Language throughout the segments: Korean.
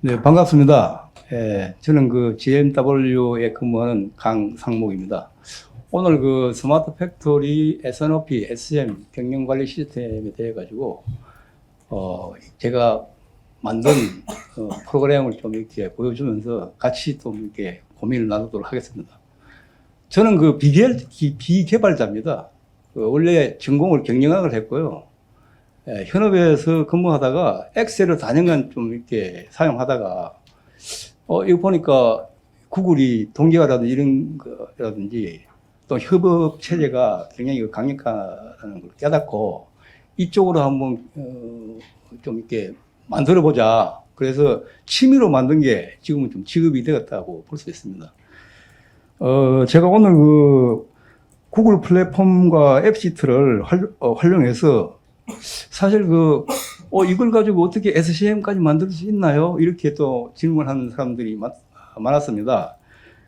네, 반갑습니다. 저는 그 GMW에 근무하는 강상목입니다. 오늘 그 스마트 팩토리 S&OP, SM 경영관리 시스템에 대해 가지고 제가 만든 프로그램을 좀 이렇게 보여주면서 같이 좀 이렇게 고민을 나누도록 하겠습니다. 저는 그 비개발자입니다. 원래 전공을 경영학을 했고요. 현업에서 근무하다가 엑셀을 4년간 좀 이렇게 사용하다가 이거 보니까 구글이 동기화라든지 이런 거라든지 또 협업 체제가 굉장히 강력하다는 걸 깨닫고 이쪽으로 한번 좀 이렇게 만들어 보자. 그래서 취미로 만든 게 지금은 좀 직업이 되었다고 볼 수 있습니다. 제가 오늘 그 구글 플랫폼과 앱시트를 활용해서 사실 이걸 가지고 어떻게 SCM까지 만들 수 있나요? 이렇게 또 질문하는 사람들이 많았습니다.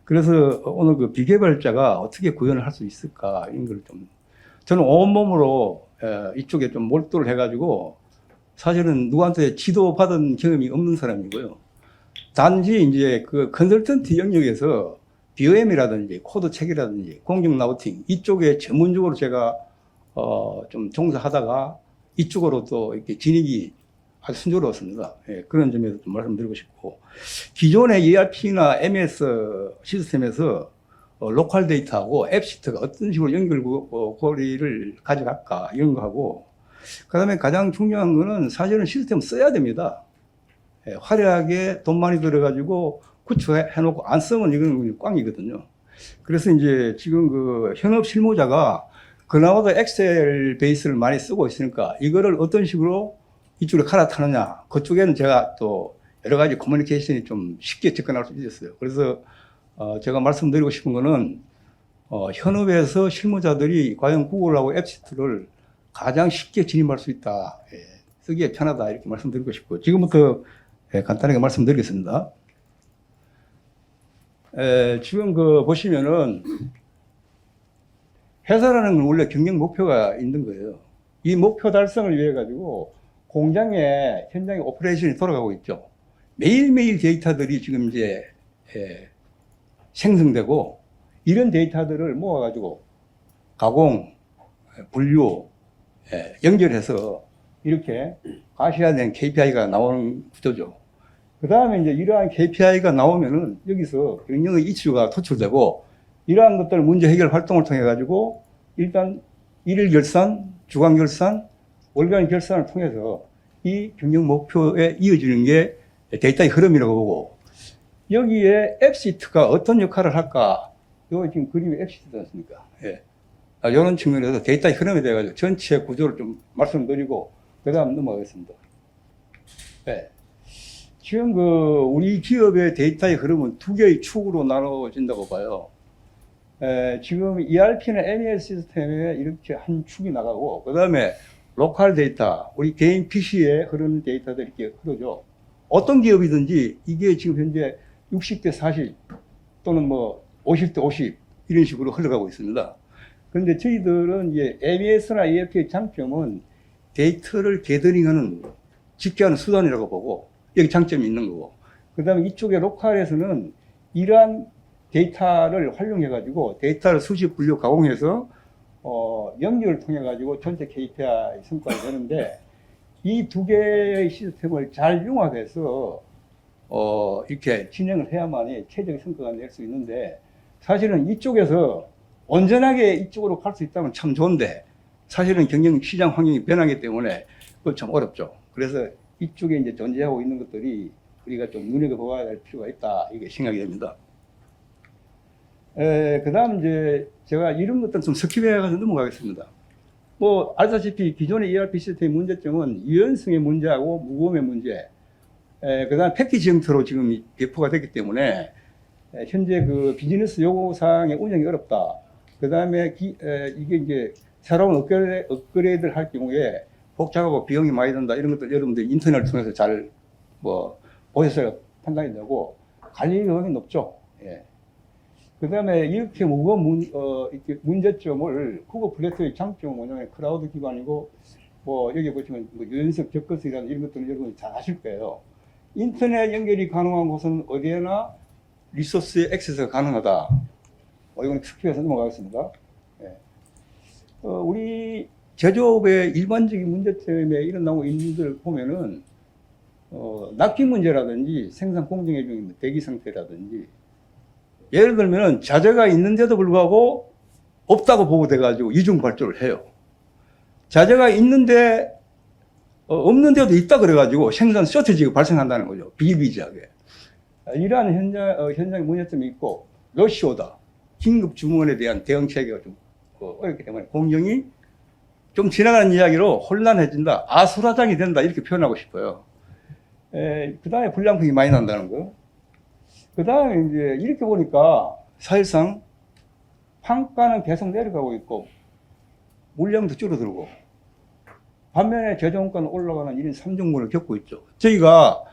그래서 오늘 그 비개발자가 어떻게 구현을 할 수 있을까? 이런 걸 저는 온몸으로 이쪽에 좀 몰두를 해가지고 사실은 누구한테 지도받은 경험이 없는 사람이고요. 단지 이제 그 컨설턴트 영역에서 BOM이라든지 코드 책이라든지 공정 라우팅 이쪽에 전문적으로 제가 좀 종사하다가 이쪽으로 또 이렇게 진입이 아주 순조로웠습니다. 그런 점에서 좀 말씀드리고 싶고, 기존의 ERP나 MES 시스템에서 로컬 데이터하고 앱시트가 어떤 식으로 연결고리를 가져갈까 이런 거하고, 그 다음에 가장 중요한 거는 사실은 시스템 써야 됩니다. 화려하게 돈 많이 들어가지고 구축해놓고 안 쓰면 이건 꽝이거든요. 그래서 이제 지금 그 현업 실무자가 그나마도 엑셀 베이스를 많이 쓰고 있으니까 이거를 어떤 식으로 이쪽으로 갈아타느냐. 그쪽에는 제가 또 여러 가지 커뮤니케이션이 좀 쉽게 접근할 수 있었어요. 그래서 제가 말씀드리고 싶은 거는 현업에서 실무자들이 과연 구글하고 앱시트를 가장 쉽게 진입할 수 있다. 쓰기에 편하다. 이렇게 말씀드리고 싶고 지금부터 간단하게 말씀드리겠습니다. 지금 보시면은 회사라는 건 원래 경영 목표가 있는 거예요. 이 목표 달성을 위해 가지고 공장에 현장에 오퍼레이션이 돌아가고 있죠. 매일매일 데이터들이 지금 이제 생성되고 이런 데이터들을 모아가지고 가공, 분류, 연결해서 이렇게 과시화된 KPI가 나오는 구조죠. 그 다음에 이제 이러한 KPI가 나오면은 여기서 경영의 이슈가 도출되고 이러한 것들 문제 해결 활동을 통해 가지고 일단 일일 결산, 주간 결산, 월간 결산을 통해서 이 경영 목표에 이어지는 게 데이터의 흐름이라고 보고 여기에 앱시트가 어떤 역할을 할까? 이거 지금 그림이 앱시트지 않습니까? 이런 측면에서 데이터의 흐름에 대해 가지고 전체 구조를 좀 말씀드리고 그 다음 넘어가겠습니다. 지금 우리 기업의 데이터의 흐름은 두 개의 축으로 나눠진다고 봐요. 지금 ERP나 MES 시스템에 이렇게 한 축이 나가고, 그 다음에 로컬 데이터, 우리 개인 PC에 흐르는 데이터들이 이렇게 흐르죠. 어떤 기업이든지 이게 지금 현재 60대 40 또는 50대 50 이런 식으로 흘러가고 있습니다. 그런데 저희들은 이제 MES나 ERP의 장점은 데이터를 게더링하는 집계하는 수단이라고 보고, 여기 장점이 있는 거고, 그 다음에 이쪽에 로컬에서는 이러한 데이터를 활용해가지고 데이터를 수집, 분류, 가공해서 연결을 통해가지고 전체 KPI 성과를 내는데 이 두 개의 시스템을 잘 융합해서 이렇게 진행을 해야만이 최적의 성과가 낼 수 있는데 사실은 이쪽에서 온전하게 이쪽으로 갈 수 있다면 참 좋은데 사실은 경영 시장 환경이 변하기 때문에 그건 참 어렵죠. 그래서 이쪽에 이제 존재하고 있는 것들이 우리가 좀 눈여겨봐야 할 필요가 있다. 이게 생각이 됩니다. 그 다음 이제 제가 이런 것들은 좀 스킵해가지고 넘어가겠습니다. 알다시피 기존의 ERP 시스템의 문제점은 유연성의 문제하고 무거움의 문제, 그 다음 패키지 형태로 지금 배포가 됐기 때문에 현재 그 비즈니스 요구사항의 운영이 어렵다. 그 다음에 이게 이제 새로운 업그레이드를 할 경우에 복잡하고 비용이 많이 든다. 이런 것들 여러분들 인터넷을 통해서 잘 보셔서 판단이 되고 관리 비용이 높죠. 그 다음에 이렇게 무거운 이렇게 문제점을 구글 플랫폼의 장점은 뭐냐면 클라우드 기반이고 여기 보시면 유연성 접근성이라는 이런 것들은 여러분이 잘 아실 거예요. 인터넷 연결이 가능한 곳은 어디에나 리소스의 액세스가 가능하다. 이건 스킵해서 넘어가겠습니다. 예. 우리 제조업의 일반적인 문제점에 일어나고 있는 것을 보면은 납기 문제라든지 생산 공정의 중에 대기 상태라든지, 예를 들면 자재가 있는데도 불구하고 없다고 보고돼가지고 이중 발주를 해요. 자재가 있는데 없는데도 있다 그래가지고 생산 쇼트지가 발생한다는 거죠. 비일비재하게. 이러한 현장의 문제점이 있고, 러시오다. 긴급 주문에 대한 대응 체계가 좀 어렵기 때문에 공정이 좀 지나가는 이야기로 혼란해진다, 아수라장이 된다, 이렇게 표현하고 싶어요. 그 다음에 불량품이 많이 난다는 거. 그 다음에 이제 이렇게 보니까 사실상 판가는 계속 내려가고 있고 물량도 줄어들고, 반면에 제조원가는 올라가는 이런 삼중군을 겪고 있죠. 저희가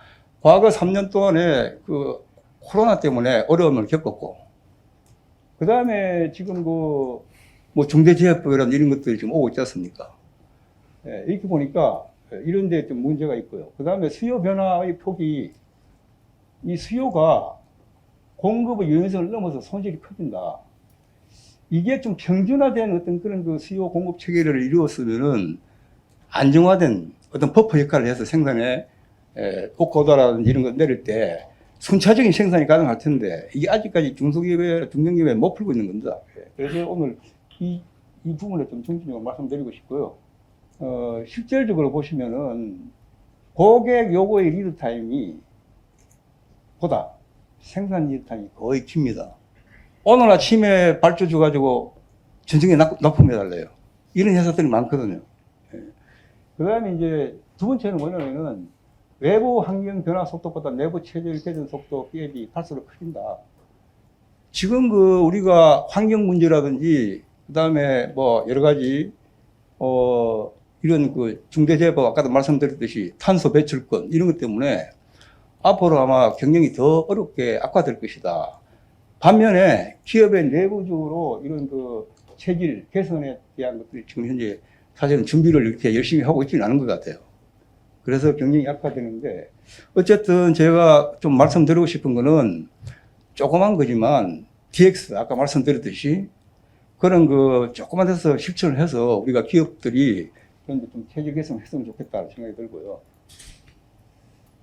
과거 3년 동안에 그 코로나 때문에 어려움을 겪었고, 그 다음에 지금 뭐 중대재해법이라는 이런 것들이 지금 오고 있지 않습니까? 이렇게 보니까 이런 데 좀 문제가 있고요. 그 다음에 수요 변화의 폭이, 이 수요가 공급의 연성을 넘어서 손실이 커진다. 이게 좀 평준화된 어떤 그런 그 수요 공급 체계를 이루었으면은 안정화된 어떤 버퍼 역할을 해서 생산에 고가도라든지 이런 거 내릴 때 순차적인 생산이 가능할 텐데, 이게 아직까지 중소기업에, 중견기업에 못 풀고 있는 겁니다. 그래서 오늘 이 부분에 좀 중점적으로 말씀드리고 싶고요. 실질적으로 보시면은 고객 요구의 리드 타임이 보다 생산 리드 타임이 거의 깁니다. 오늘 아침에 발주 줘가지고 전쟁에 납품해달래요. 이런 회사들이 많거든요. 그 다음에 이제 두 번째는 뭐냐면은 외부 환경 변화 속도보다 내부 체질 개선 속도 갭이 갈수록 커진다. 지금 우리가 환경 문제라든지, 그 다음에 뭐 여러 가지, 이런 중대재해법, 아까도 말씀드렸듯이 탄소 배출권, 이런 것 때문에 앞으로 아마 경영이 더 어렵게 악화될 것이다. 반면에 기업의 내부적으로 이런 체질 개선에 대한 것들이 지금 현재 사실은 준비를 이렇게 열심히 하고 있지는 않은 것 같아요. 그래서 경영이 악화되는데, 어쨌든 제가 좀 말씀드리고 싶은 거는 조그만 거지만 DX, 아까 말씀드렸듯이 그런 조그만 데서 실천을 해서 우리가 기업들이 그런 좀 체질 개선을 했으면 좋겠다는 생각이 들고요.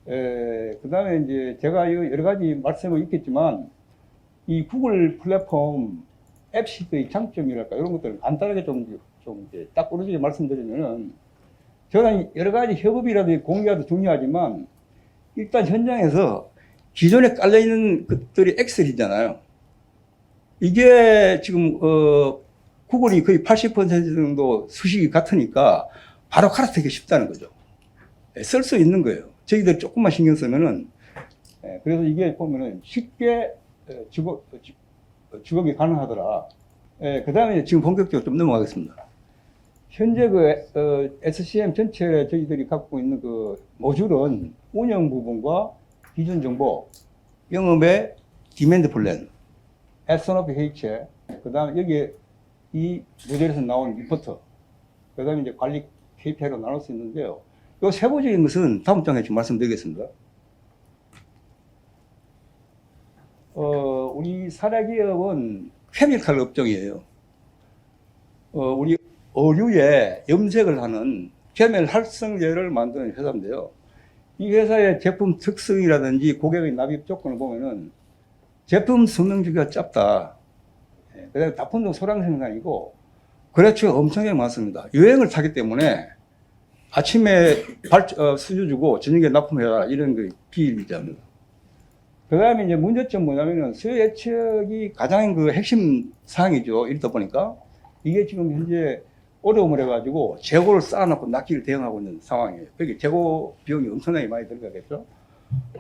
그 다음에 이제 제가 여러 가지 말씀을 있겠지만, 이 구글 플랫폼 앱시드의 장점이랄까, 이런 것들을 간단하게 좀 이제 딱 부러지게 말씀드리면은, 저는 여러 가지 협업이라든지 공유도 중요하지만, 일단 현장에서 기존에 깔려있는 것들이 엑셀이잖아요. 이게 지금, 구글이 거의 80% 정도 수식이 같으니까 바로 갈아타기 쉽다는 거죠. 쓸 수 있는 거예요. 저희들 조금만 신경 쓰면은. 그래서 이게 보면은 쉽게 주업이 가능하더라. 그 다음에 지금 본격적으로 좀 넘어가겠습니다. 현재 SCM 전체에 저희들이 갖고 있는 모듈은 운영 부분과 기준 정보, 영업의 디맨드 플랜, S&OP 회의체, 그 다음에 여기에 이 모델에서 나온 리포트, 그 다음에 이제 관리 KPI로 나눌 수 있는데요. 이 세부적인 것은 다음 장에 좀 말씀드리겠습니다. 우리 사례기업은 케미칼 업종이에요. 우리 어류에 염색을 하는 계멜 활성제를 만드는 회사인데요. 이 회사의 제품 특성이라든지 고객의 납입 조건을 보면은 제품 성능주기가 짧다. 그 다음에 다품종 소량 생산이고 거래처가 엄청나게 많습니다. 유행을 타기 때문에 아침에 수주 주고 저녁에 납품해라, 이런 게 비일비재합니다. 그 다음에 이제 문제점 뭐냐면은 수요 예측이 가장 핵심 사항이죠. 이러다 보니까 이게 지금 현재 어려움을 해가지고 재고를 쌓아놓고 납기를 대응하고 있는 상황이에요. 그러니까 재고 비용이 엄청나게 많이 들어가겠죠.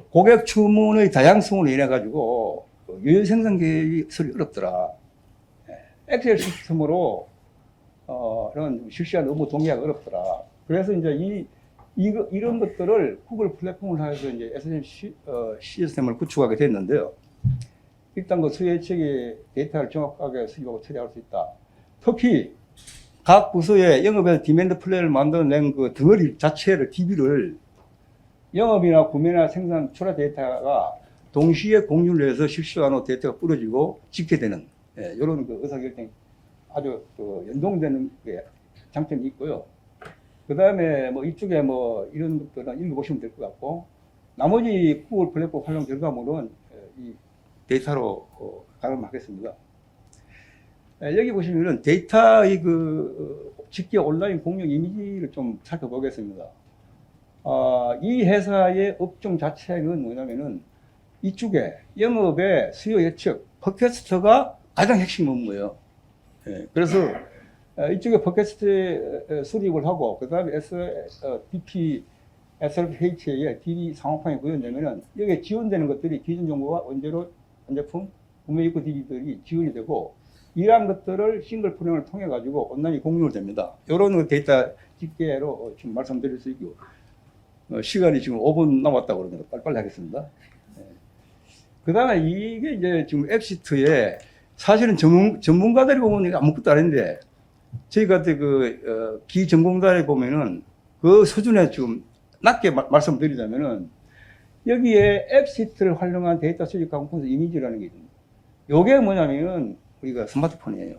고객 주문의 다양성으로 인해가지고 유연 생산 계획이 어렵더라. 엑셀 시스템으로 이런 실시간 업무 동기화가 어렵더라. 그래서 이제 이런 것들을 구글 플랫폼을 하여서 이제 SCM 시스템을 구축하게 됐는데요. 일단 수요 예측의 데이터를 정확하게 수집하고 처리할 수 있다. 특히 각 부서의 영업에서 디맨드 플랜을 만들어낸 덩어리 자체를 DB를 영업이나 구매나 생산, 출하 데이터가 동시에 공유를 해서 실시간으로 데이터가 뿌려지고 집계되는 이런 그 의사결정이 아주 그 연동되는 게 장점이 있고요. 그 다음에 뭐 이쪽에 뭐 이런 것들은 읽어보시면 될 것 같고, 나머지 구글 플랫폼 활용 결과물은 이 데이터로 가름하겠습니다. 여기 보시면은 데이터의 그 직계 온라인 공유 이미지를 좀 살펴보겠습니다. 이 회사의 업종 자체는 뭐냐면은 이쪽에 영업의 수요 예측, 팟캐스트가 가장 핵심 업무예요. 그래서 이쪽에 팟캐스트 수립을 하고, 그 다음에 DP, SRPH의 DD 상업화에 구현되면은 여기에 지원되는 것들이 기존 정보와 원재료, 완제품, 구매 입구 DD들이 지원이 되고, 이러한 것들을 싱글 프레임을 통해 가지고 온라인이 공유를 됩니다. 이런 데이터 집계로 지금 말씀드릴 수 있고, 시간이 지금 5분 남았다고 그러는데 빨리빨리 하겠습니다. 그 다음에 이게 이제 지금 앱시트에 사실은 전문가들이 보면 아무것도 아닌데, 저희 같은 그 기전공자에 보면은 그 수준에 좀 낮게 말씀드리자면은 여기에 앱시트를 활용한 데이터 수집 강풍서 이미지라는 게 있습니다. 요게 뭐냐면은 우리가 스마트폰이에요.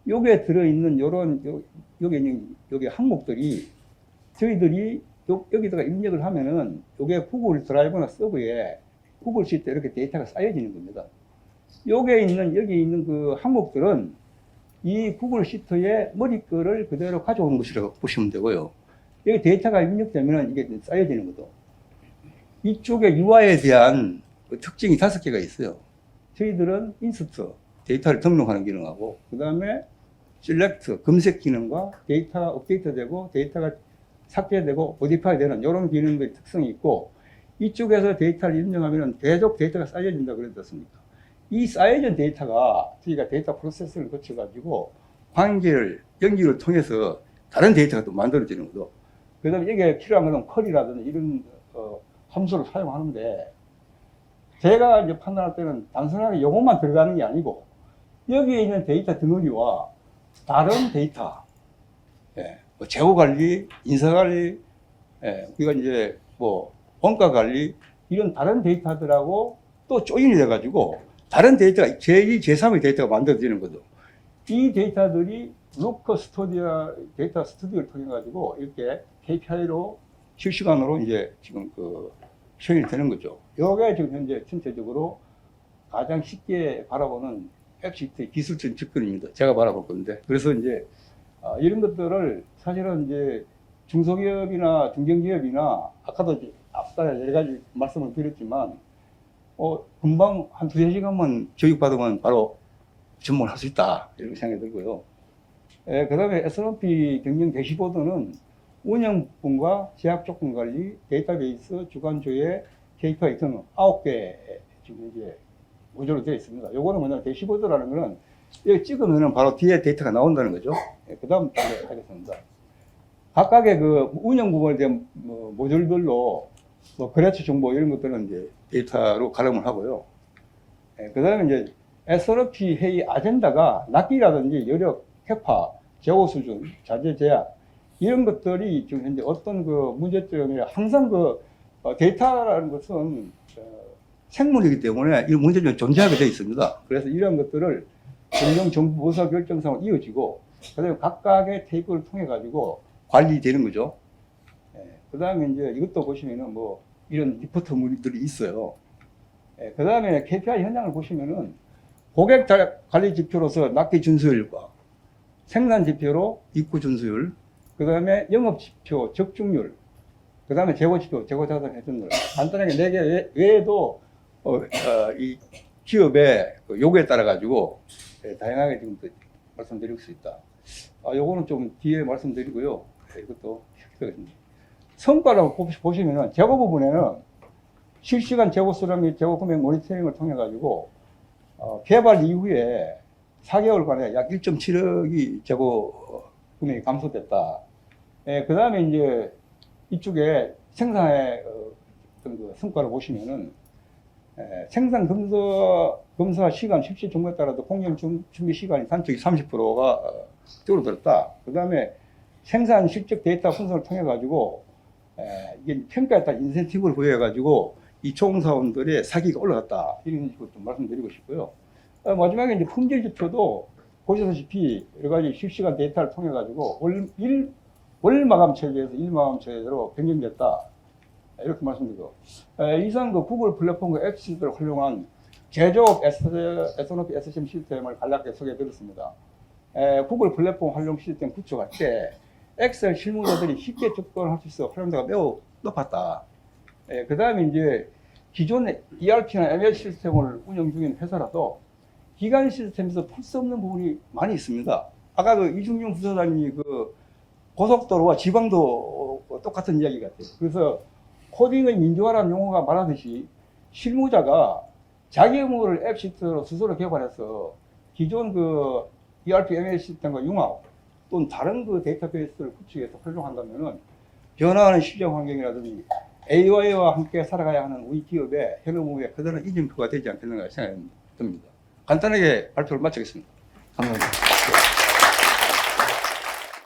요게 들어있는 요런 요게 있는 요게 항목들이 저희들이 여기다가 입력을 하면은 요게 구글 드라이브나 서버에 구글 시트에 이렇게 데이터가 쌓여지는 겁니다. 요게 있는 여기 있는 그 항목들은 이 구글 시트의 머리글을 그대로 가져오는 것이라고 보시면 되고요. 여기 데이터가 입력되면 이게 쌓여지는 거죠. 이쪽에 UI에 대한 그 특징이 5개가 있어요. 저희들은 인서트, 데이터를 등록하는 기능하고, 그 다음에 셀렉트, 검색 기능과 데이터가 업데이트되고, 데이터가 삭제되고, 모디파이 되는 이런 기능들의 특성이 있고, 이쪽에서 데이터를 입력하면 계속 데이터가 쌓여진다고 그랬습니까? 이 쌓여진 데이터가 저희가 데이터 프로세스를 거쳐가지고 관계를, 연결을 통해서 다른 데이터가 또 만들어지는 거죠. 그 다음에 이게 필요한 것은 쿼리라든지 이런 함수를 사용하는데, 제가 이제 판단할 때는 단순하게 요것만 들어가는 게 아니고, 여기에 있는 데이터 덩어리와 다른 데이터, 뭐 재고 관리, 인사 관리, 우리가 이제 뭐 원가 관리, 이런 다른 데이터들하고 또 조인이 돼가지고 다른 데이터가 제2, 제3의 데이터가 만들어지는 거죠. 이 데이터들이 로커 스튜디오, 데이터 스튜디오를 통해 가지고 이렇게 KPI로 실시간으로 이제 지금 시행이 되는 거죠. 요게 지금 현재 전체적으로 가장 쉽게 바라보는 앱시트의 기술적인 접근입니다. 제가 바라볼 건데. 그래서 이제 이런 것들을 사실은 이제 중소기업이나 중견기업이나 아까도 앞서 여러 가지 말씀을 드렸지만, 금방 한 2-3시간만 교육받으면 바로 전문을 할 수 있다, 이렇게 생각이 들고요. 그 다음에 S&P 경영 대시보드는 운영분과 제약 조건 관리, 데이터베이스, 주간 조회, KPI 등 9개 지금 이제 구조로 되어 있습니다. 요거는 뭐냐면 대시보드라는 거는 여기 찍으면은 바로 뒤에 데이터가 나온다는 거죠. 그 다음 하겠습니다. 각각의 그 운영 부분에 대한 모듈별로 거래처 정보 이런 것들은 이제 데이터로 가름을 하고요. 그 다음에 이제 S&P 회의 아젠다가 납기라든지 여력, 캐파, 재고 수준, 자재 제약, 이런 것들이 지금 현재 어떤 그 문제점이 항상 데이터라는 것은 생물이기 때문에 이 문제점이 존재하게 되어 있습니다. 그래서 이런 것들을 경영 정부 의사 결정상으로 이어지고, 그 다음에 각각의 테이블을 통해 가지고 관리되는 거죠. 그 다음에 이제 이것도 보시면은 뭐 이런 리포트물들이 있어요. 그 다음에 KPI 현장을 보시면은 고객 관리 지표로서 납기 준수율과 생산 지표로 입구 준수율, 그 다음에 영업 지표 적중률, 그 다음에 재고 지표, 재고 자산 회전율, 간단하게 4개 외에도 이 기업의 요구에 따라 가지고 다양하게 지금 말씀드릴 수 있다. 요거는 좀 뒤에 말씀드리고요. 이것도 성과를 보시면은 재고 부분에는 실시간 재고 수량 및 재고 금액 모니터링을 통해 가지고 개발 이후에 4개월간에 약 1.7억이 재고 금액이 감소됐다. 그 다음에 이제 이쪽에 생산의 그 성과를 보시면은 생산 검사 시간 실시 정보에 따라서 공정 준비 시간이 단축이 30%가 줄어들었다. 그 다음에 생산 실적 데이터 분석을 통해 가지고 이게 평가에 따라 인센티브를 부여해가지고 이 총사원들의 사기가 올라갔다. 이런 식으로 좀 말씀드리고 싶고요. 마지막에 이제 품질 지표도 보시다시피 여러 가지 실시간 데이터를 통해가지고 월 마감 체계에서 일 마감 체계로 변경됐다. 이렇게 말씀드리고, 이상 그 구글 플랫폼과 앱 시스템을 활용한 제조업 S&OP SCM 시스템을 간략하게 소개해드렸습니다. 구글 플랫폼 활용 시스템 구축할 때 엑셀 실무자들이 쉽게 접근할 수 있어 활용도가 매우 높았다. 그 다음에 이제 기존의 ERP나 ML 시스템을 운영 중인 회사라도 기관 시스템에서 풀 수 없는 부분이 많이 있습니다. 아까 그 이중용 부사장님이 그 고속도로와 지방도 똑같은 이야기 같아요. 그래서 코딩의 민주화라는 용어가 말하듯이 실무자가 자기 업무를 앱 시스템으로 스스로 개발해서 기존 그 ERP, ML 시스템과 융합 또는 다른 그 데이터베이스를 구축해서 활용한다면은 변화하는 시장 환경이라든지 AI와 함께 살아가야 하는 우리 기업의 현업무에 그다는 이점표가 되지 않겠는가 생각이 듭니다. 간단하게 발표를 마치겠습니다. 감사합니다.